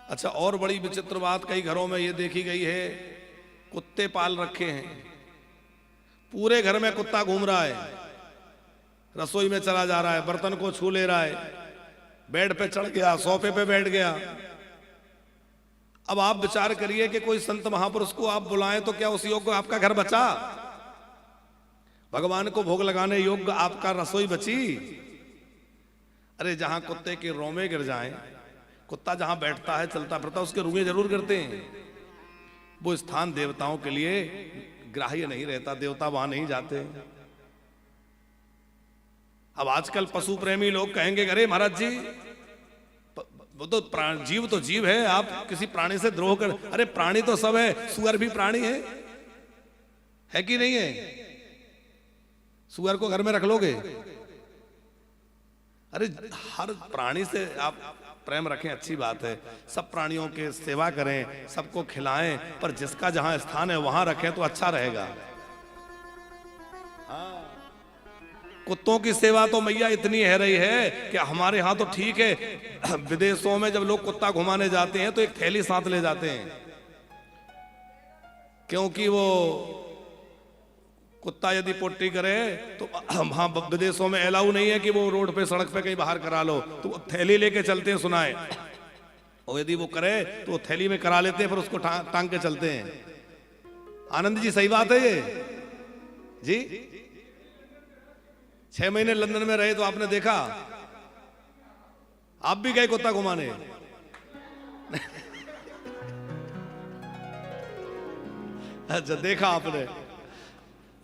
अच्छा, और बड़ी विचित्र बात कई घरों में ये देखी गई है, कुत्ते पाल रखे हैं, पूरे घर में कुत्ता घूम रहा है, रसोई में चला जा रहा है, बर्तन को छू ले रहा है, बेड पे चढ़ गया, सोफे पे बैठ गया। अब आप विचार करिए कि कोई संत महापुरुष को आप बुलाएं तो क्या उस योग्य आपका घर बचा? भगवान को भोग लगाने योग्य आपका रसोई बची? अरे जहां कुत्ते के रोमे गिर जाएं, कुत्ता जहां बैठता है चलता फिरता उसके रूंगे जरूर गिरते हैं। वो स्थान देवताओं के लिए ग्राह्य नहीं रहता, देवता वहां नहीं जाते। अब आजकल पशु प्रेमी लोग कहेंगे अरे महाराज जी वो तो जीव तो जीव है, आप किसी प्राणी से द्रोह कर। अरे प्राणी तो सब है, सुअर भी प्राणी है कि नहीं है? सुअर को घर में रख लोगे? अरे हर प्राणी से आप प्रेम रखें, अच्छी बात है, सब प्राणियों के सेवा करें, सबको खिलाएं, पर जिसका जहां स्थान है वहां रखें तो अच्छा रहेगा। कुत्तों की सेवा तो मैया इतनी है रही है कि हमारे यहां तो ठीक है, विदेशों में जब लोग कुत्ता घुमाने जाते हैं तो एक थैली साथ ले जाते हैं, क्योंकि वो कुत्ता यदि पोटी करे तो वहां विदेशों में अलाउ नहीं है कि वो रोड पे सड़क पे कहीं बाहर करा लो, तो थैली लेके चलते हैं, सुनाए। और यदि वो करे तो वो थैली में करा लेते हैं, फिर उसको टांग के चलते हैं। आनंद जी सही बात है ये जी? 6 महीने लंदन में रहे तो आपने देखा, आप भी गए कुत्ता घुमाने? अच्छा, देखा आपने,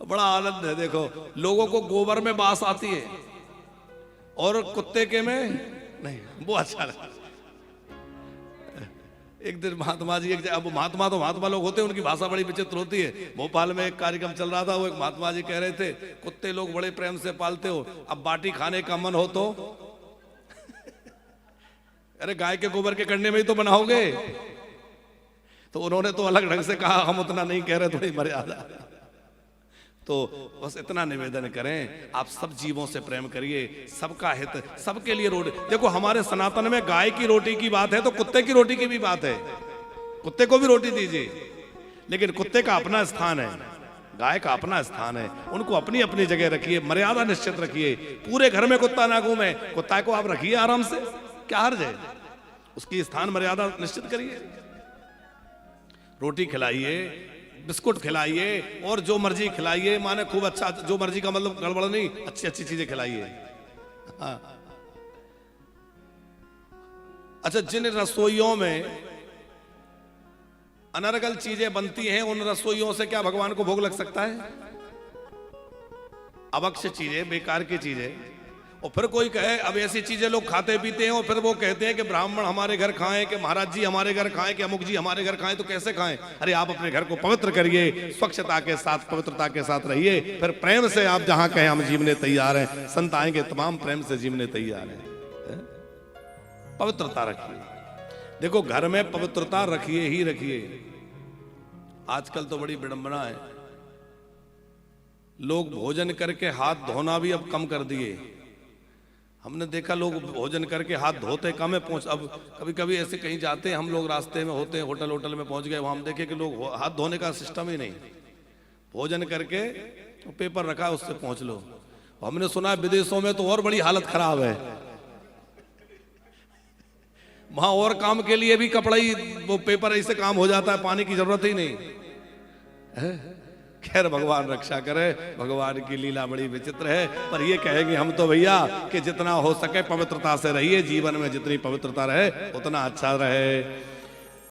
बड़ा आनंद है। देखो, लोगों को गोबर में बास आती है और कुत्ते के में नहीं, वो अच्छा लगा। एक दिन महात्मा जी, अब महात्मा लोग होते हैं, उनकी भाषा बड़ी विचित्र होती है। भोपाल में एक कार्यक्रम चल रहा था, वो एक महात्मा जी कह रहे थे कुत्ते लोग बड़े प्रेम से पालते हो, अब बाटी खाने का मन हो तो अरे गाय के गोबर के कंडे में ही तो बनाओगे। तो उन्होंने तो अलग ढंग से कहा, हम उतना नहीं कह रहे, थोड़ी मर्यादा। तो बस इतना निवेदन करें, आप सब जीवों से प्रेम करिए, सबका हित, सबके लिए रोटी। देखो हमारे सनातन में गाय की रोटी की बात है तो कुत्ते की रोटी की भी बात है, कुत्ते को भी रोटी दीजिए, लेकिन कुत्ते का अपना स्थान है, गाय का अपना स्थान है, उनको अपनी अपनी जगह रखिए, मर्यादा निश्चित रखिए। पूरे घर में कुत्ता ना घूमे, कुत्ता को आप रखिए आराम से, क्या हर्ज है? उसकी स्थान मर्यादा निश्चित करिए, रोटी खिलाइए, बिस्कुट खिलाइए और जो मर्जी खिलाइए, माने खूब अच्छा, जो मर्जी का मतलब गड़बड़ नहीं, अच्छी अच्छी चीजें खिलाइए। हाँ। अच्छा, जिन रसोइयों में अनर्गल चीजें बनती हैं, उन रसोइयों से क्या भगवान को भोग लग सकता है? अवक्ष चीजें, बेकार की चीजें। और फिर कोई कहे, अब ऐसी चीजें लोग खाते पीते हैं और फिर वो कहते हैं कि ब्राह्मण हमारे घर खाएं, कि महाराज जी हमारे घर खाएं, कि अमुक जी हमारे घर खाएं, तो कैसे खाएं? अरे आप अपने घर को पवित्र करिए, स्वच्छता के साथ, पवित्रता के साथ रहिए, फिर प्रेम से आप जहां कहें हम जीवने तैयार हैं, संत आएंगे तमाम प्रेम से जीवने तैयार हैं। पवित्रता रखिए। देखो, घर में पवित्रता रखिए ही रखिए। आजकल तो बड़ी विडंबना है, लोग भोजन करके हाथ धोना भी अब कम कर दिए। हमने देखा लोग भोजन करके हाथ धोते कम है, अब कभी कभी ऐसे कहीं जाते हैं हम लोग, रास्ते में होते हैं, होटल में पहुंच गए, वहां हम देखे कि लोग हाथ धोने का सिस्टम ही नहीं, भोजन करके पेपर रखा उससे पहुंच लो। हमने सुना विदेशों में तो और बड़ी हालत खराब है, वहां और काम के लिए भी कपड़ा ही, वो पेपर ऐसे काम हो जाता है, पानी की जरूरत ही नहीं है। खैर, भगवान रक्षा करे, भगवान की लीला बड़ी विचित्र है। पर ये कहेंगे हम तो भैया कि जितना हो सके पवित्रता से रहिए, जीवन में जितनी पवित्रता रहे उतना अच्छा रहे।